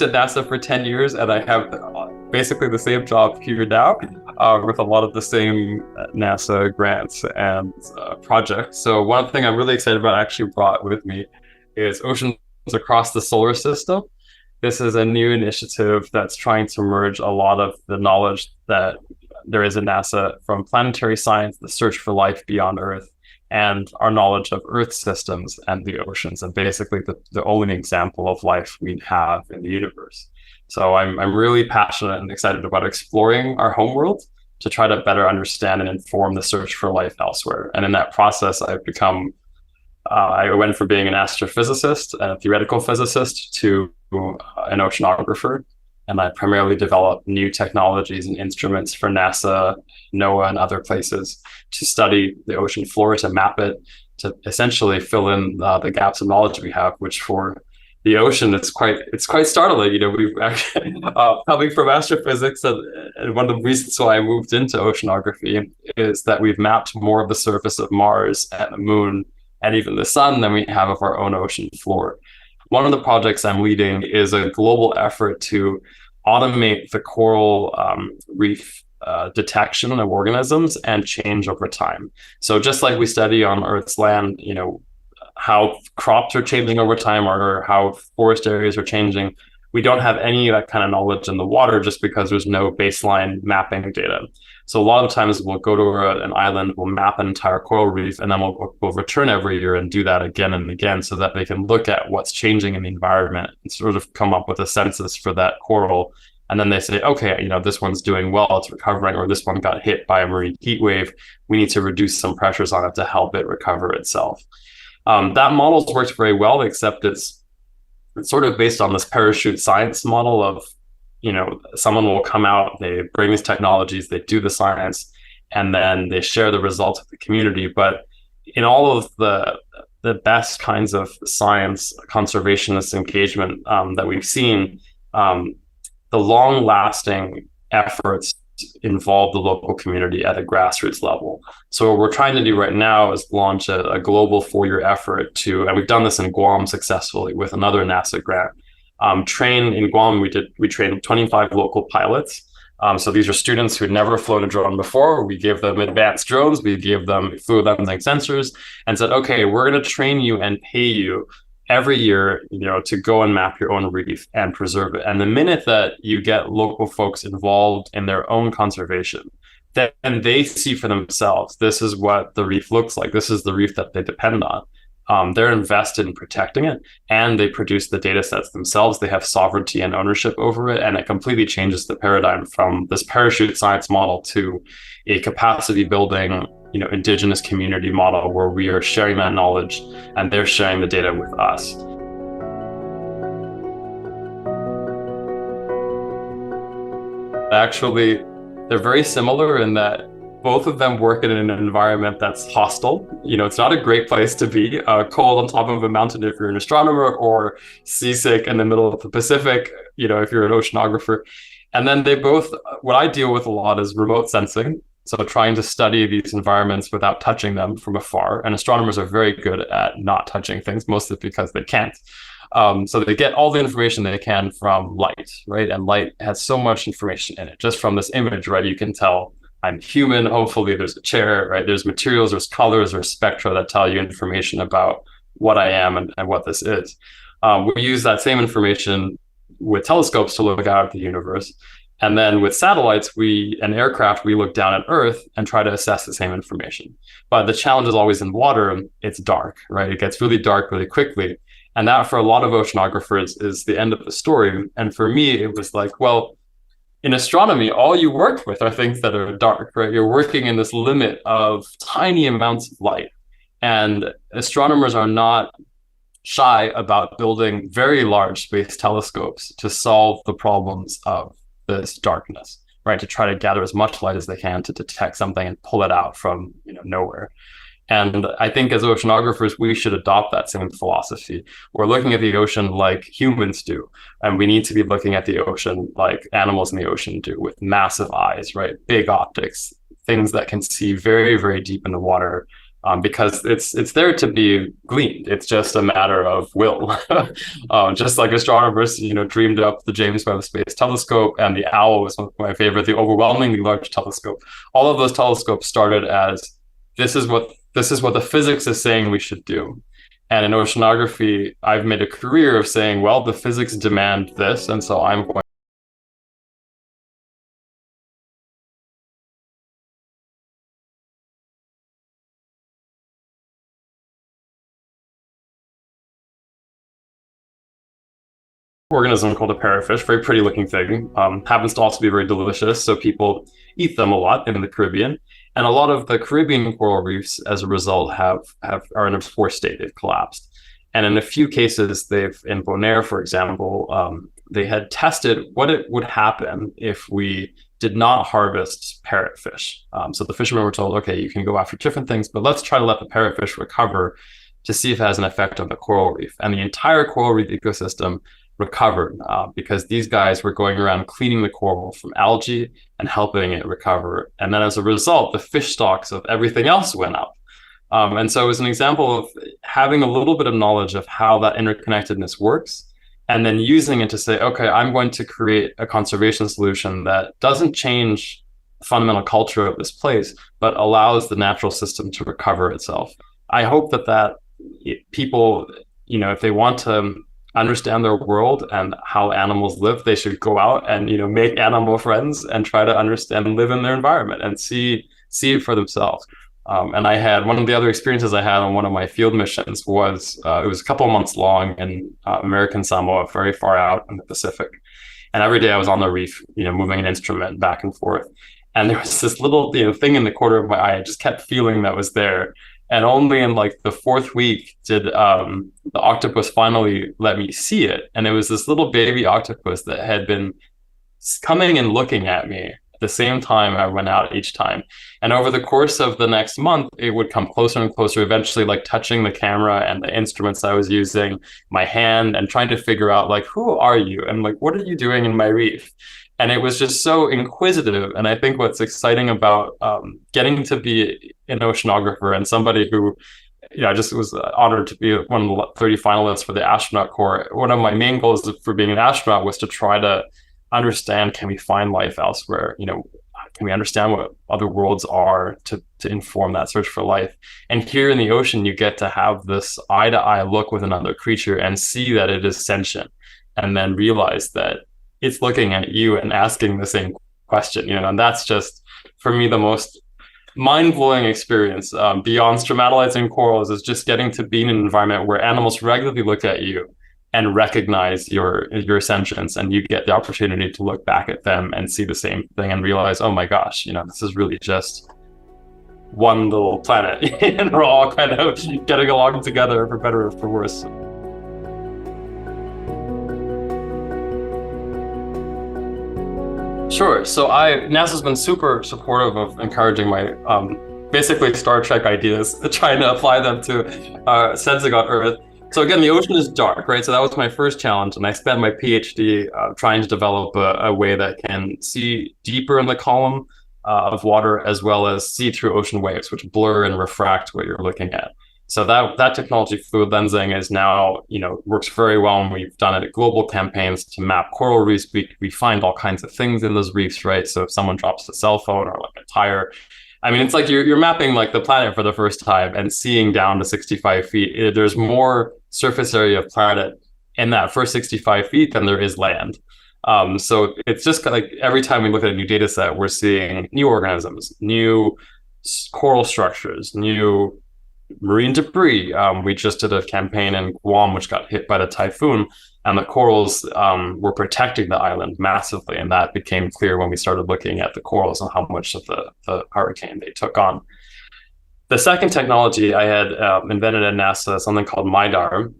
at NASA for 10 years, and I have basically the same job here now, with a lot of the same NASA grants and projects. So one thing I'm really excited about, I actually brought with me, is Oceans Across the Solar System. This is a new initiative that's trying to merge a lot of the knowledge that there is in NASA from planetary science, the search for life beyond Earth, and our knowledge of Earth systems and the oceans, and basically the only example of life we have in the universe. So I'm really passionate and excited about exploring our homeworld to try to better understand and inform the search for life elsewhere. And in that process, I've become, I went from being an astrophysicist and a theoretical physicist to an oceanographer. And I primarily develop new technologies and instruments for NASA, NOAA, and other places to study the ocean floor, to map it, to essentially fill in the gaps of knowledge we have, which for the ocean, it's quite startling. You know, we've actually, coming from astrophysics, and one of the reasons why I moved into oceanography is that we've mapped more of the surface of Mars and the Moon and even the Sun than we have of our own ocean floor. One of the projects I'm leading is a global effort to automate the coral reef detection of organisms and change over time. So just like we study on Earth's land, you know, how crops are changing over time or how forest areas are changing, we don't have any of that kind of knowledge in the water just because there's no baseline mapping data. So a lot of times we'll go to an island, we'll map an entire coral reef, and then we'll return every year and do that again and again so that they can look at what's changing in the environment and sort of come up with a census for that coral. And then they say, okay, you know, this one's doing well, it's recovering, or this one got hit by a marine heat wave. We need to reduce some pressures on it to help it recover itself. That model's worked very well, except it's sort of based on this parachute science model of, you know, someone will come out, they bring these technologies, they do the science, and then they share the results with the community. But in all of the best kinds of science conservationist engagement that we've seen, the long-lasting efforts involve the local community at a grassroots level. So what we're trying to do right now is launch a global 4-year effort to, and we've done this in Guam successfully with another NASA grant. Train in Guam, we trained 25 local pilots. So these are students who had never flown a drone before. We gave them advanced drones, we flew them like sensors, and said, okay, we're going to train you and pay you every year, you know, to go and map your own reef and preserve it. And the minute that you get local folks involved in their own conservation, then they see for themselves, this is what the reef looks like. This is the reef that they depend on. They're invested in protecting it, and they produce the data sets themselves. They have sovereignty and ownership over it, and it completely changes the paradigm from this parachute science model to a capacity building, you know, indigenous community model where we are sharing that knowledge and they're sharing the data with us. Actually, they're very similar in that both of them work in an environment that's hostile. You know, it's not a great place to be, cold on top of a mountain if you're an astronomer, or seasick in the middle of the Pacific, you know, if you're an oceanographer. And then they both, what I deal with a lot is remote sensing. So trying to study these environments without touching them from afar. And astronomers are very good at not touching things, mostly because they can't. So they get all the information they can from light, right? And light has so much information in it. Just from this image, right, you can tell I'm human. Hopefully there's a chair, right? There's materials, there's colors, there's spectra that tell you information about what I am and what this is. We use that same information with telescopes to look out at the universe. And then with satellites and aircraft, we look down at Earth and try to assess the same information. But the challenge is always in water, it's dark, right? It gets really dark really quickly. And that for a lot of oceanographers is the end of the story. And for me, it was like, well, in astronomy, all you work with are things that are dark, right? You're working in this limit of tiny amounts of light. And astronomers are not shy about building very large space telescopes to solve the problems of this darkness, right? To try to gather as much light as they can to detect something and pull it out from, you know, nowhere. And I think as oceanographers, we should adopt that same philosophy. We're looking at the ocean like humans do, and we need to be looking at the ocean like animals in the ocean do, with massive eyes, right? Big optics, things that can see very, very deep in the water, because it's there to be gleaned. It's just a matter of will. Just like astronomers, dreamed up the James Webb Space Telescope, and the OWL was one of my favorite, the Overwhelmingly Large Telescope. All of those telescopes started as this is what the physics is saying we should do. And in oceanography, I've made a career of saying, well, the physics demand this, and so I'm going. Organism called a parrotfish, very pretty looking thing. Happens to also be very delicious, so people eat them a lot in the Caribbean. And a lot of the Caribbean coral reefs, as a result, are in a poor state. They've collapsed. And in a few cases, in Bonaire, for example, they had tested what it would happen if we did not harvest parrotfish. So the fishermen were told, okay, you can go after different things, but let's try to let the parrotfish recover to see if it has an effect on the coral reef. And the entire coral reef ecosystem recovered because these guys were going around cleaning the coral from algae and helping it recover. And then as a result, the fish stocks of everything else went up. And so it was an example of having a little bit of knowledge of how that interconnectedness works, and then using it to say, okay, I'm going to create a conservation solution that doesn't change the fundamental culture of this place, but allows the natural system to recover itself. I hope that people, if they want to understand their world and how animals live, they should go out and make animal friends and try to understand and live in their environment and see it for themselves. And I had one of the other experiences I had on one of my field missions was it was a couple of months long in American Samoa, very far out in the Pacific. And every day I was on the reef, moving an instrument back and forth. And there was this little thing in the corner of my eye. I just kept feeling that was there. And only in like the fourth week did the octopus finally let me see it. And it was this little baby octopus that had been coming and looking at me at the same time I went out each time. And over the course of the next month, it would come closer and closer, eventually like touching the camera and the instruments I was using, my hand, and trying to figure out like, who are you? And like, what are you doing in my reef? And it was just so inquisitive. And I think what's exciting about getting to be an oceanographer and somebody who, I just was honored to be one of the 30 finalists for the astronaut corps. One of my main goals for being an astronaut was to try to understand, can we find life elsewhere? Can we understand what other worlds are to inform that search for life? And here in the ocean, you get to have this eye-to-eye look with another creature and see that it is sentient, and then realize that it's looking at you and asking the same question, and that's just, for me, the most mind-blowing experience beyond stromatolites corals is just getting to be in an environment where animals regularly look at you and recognize your sentience, and you get the opportunity to look back at them and see the same thing and realize, oh my gosh, this is really just one little planet, and we're all kind of getting along together, for better or for worse. Sure. So NASA's been super supportive of encouraging my basically Star Trek ideas, trying to apply them to sensing on Earth. So again, the ocean is dark, right? So that was my first challenge, and I spent my PhD trying to develop a way that can see deeper in the column of water, as well as see through ocean waves, which blur and refract what you're looking at. So that technology, fluid lensing, is now, works very well, and we've done it at global campaigns to map coral reefs. We find all kinds of things in those reefs, right? So if someone drops a cell phone or like a tire, it's like you're mapping like the planet for the first time and seeing down to 65 feet. There's more surface area of planet in that first 65 feet than there is land. So it's just like every time we look at a new data set, we're seeing new organisms, new coral structures, new marine debris. We just did a campaign in Guam, which got hit by the typhoon, and the corals were protecting the island massively. And that became clear when we started looking at the corals and how much of the hurricane they took on. The second technology I had invented at NASA, something called MiDAR,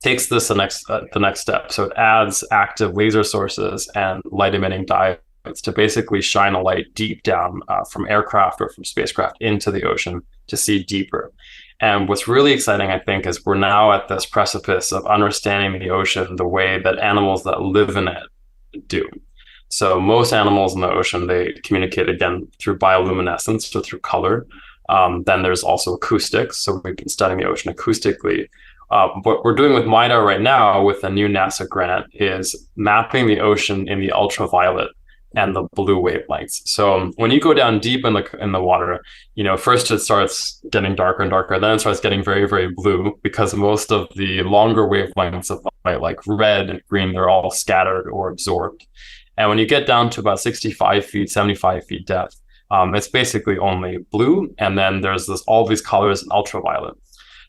takes this the next step. So it adds active laser sources and light emitting diodes to basically shine a light deep down from aircraft or from spacecraft into the ocean to see deeper. And what's really exciting, I think, is we're now at this precipice of understanding the ocean the way that animals that live in it do. So most animals in the ocean, they communicate, again, through bioluminescence, so through color. Then there's also acoustics. So we've been studying the ocean acoustically. What we're doing with MiDAR right now with a new NASA grant is mapping the ocean in the ultraviolet and the blue wavelengths. So when you go down deep in the water, first it starts getting darker and darker, then it starts getting very, very blue because most of the longer wavelengths of light, like red and green, they're all scattered or absorbed. And when you get down to about 65 feet, 75 feet depth, it's basically only blue, and then there's all these colors in ultraviolet.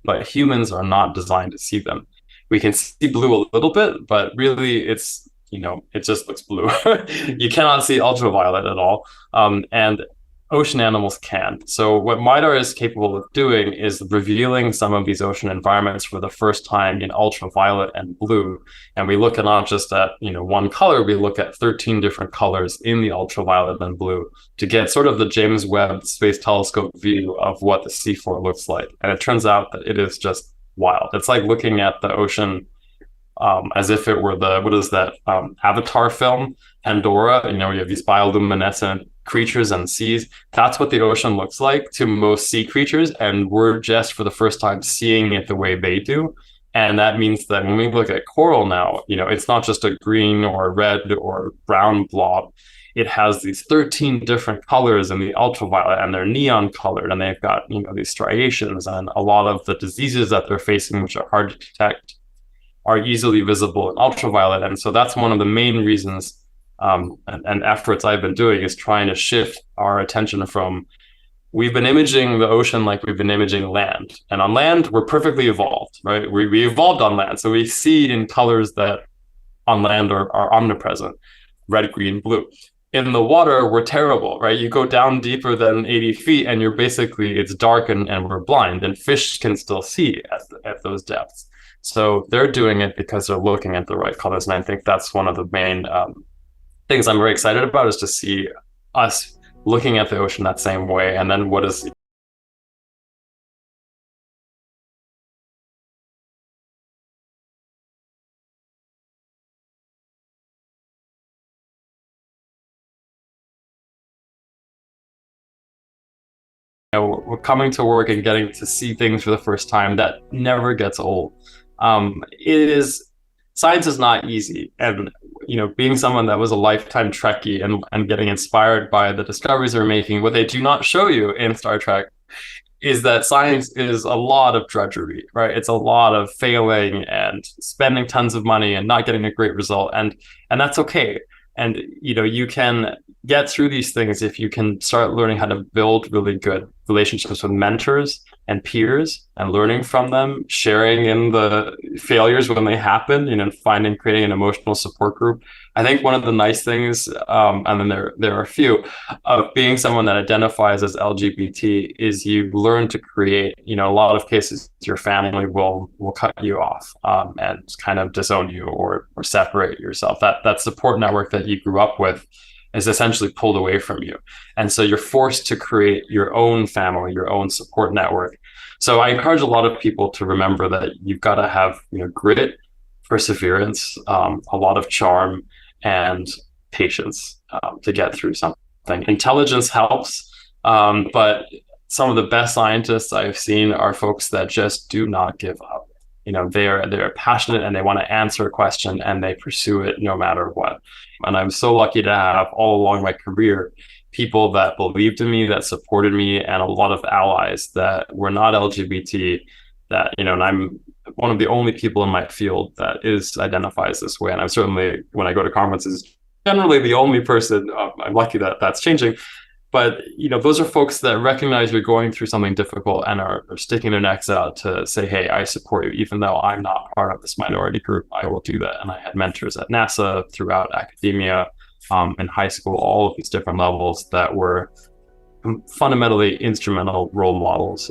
But humans are not designed to see them. We can see blue a little bit, but really it's, it just looks blue. You cannot see ultraviolet at all. And ocean animals can. So what MiDAR is capable of doing is revealing some of these ocean environments for the first time in ultraviolet and blue. And we look at not just at, one color, we look at 13 different colors in the ultraviolet and blue to get sort of the James Webb Space Telescope view of what the seafloor looks like. And it turns out that it is just wild. It's like looking at the ocean as if it were Avatar film, Pandora, you have these bioluminescent creatures and seas. That's what the ocean looks like to most sea creatures, and we're just for the first time seeing it the way they do. And that means that when we look at coral now, it's not just a green or red or brown blob. It has these 13 different colors in the ultraviolet, and they're neon colored, and they've got these striations, and a lot of the diseases that they're facing, which are hard to detect, are easily visible in ultraviolet. And so that's one of the main reasons and efforts I've been doing is trying to shift our attention from, we've been imaging the ocean like we've been imaging land. And on land, we're perfectly evolved, right? We evolved on land. So we see in colors that on land are omnipresent, red, green, blue. In the water, we're terrible, right? You go down deeper than 80 feet and it's dark and we're blind, and fish can still see at those depths. So they're doing it because they're looking at the right colors. And I think that's one of the main things I'm very excited about, is to see us looking at the ocean that same way. And then what is we're coming to work and getting to see things for the first time. That never gets old. Science is not easy, and being someone that was a lifetime Trekkie and getting inspired by the discoveries they're making, what they do not show you in Star Trek is that science is a lot of drudgery, right? It's a lot of failing and spending tons of money and not getting a great result, and that's okay. And you can get through these things if you can start learning how to build really good relationships with mentors and peers, and learning from them, sharing in the failures when they happen, creating an emotional support group. I think one of the nice things, and then there are a few, of being someone that identifies as LGBT is you learn to create, a lot of cases your family will cut you off and kind of disown you or separate yourself. That support network that you grew up with is essentially pulled away from you. And so you're forced to create your own family, your own support network. So I encourage a lot of people to remember that you've got to have grit, perseverance, a lot of charm, and patience to get through something. Intelligence helps, but some of the best scientists I've seen are folks that just do not give up. They're passionate and they want to answer a question, and they pursue it no matter what. And I'm so lucky to have, all along my career, people that believed in me, that supported me, and a lot of allies that were not LGBT, that, and I'm one of the only people in my field that identifies this way. And I'm certainly, when I go to conferences, generally the only person. I'm lucky that that's changing. But, those are folks that recognize you're going through something difficult and are sticking their necks out to say, hey, I support you. Even though I'm not part of this minority group, I will do that. And I had mentors at NASA, throughout academia, in high school, all of these different levels that were fundamentally instrumental role models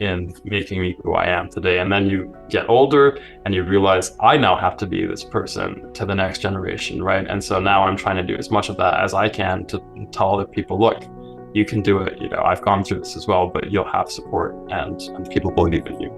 in making me who I am today. And then you get older and you realize, I now have to be this person to the next generation, right? And so now I'm trying to do as much of that as I can to tell other people, look, you can do it. I've gone through this as well, but you'll have support, and people believe in you.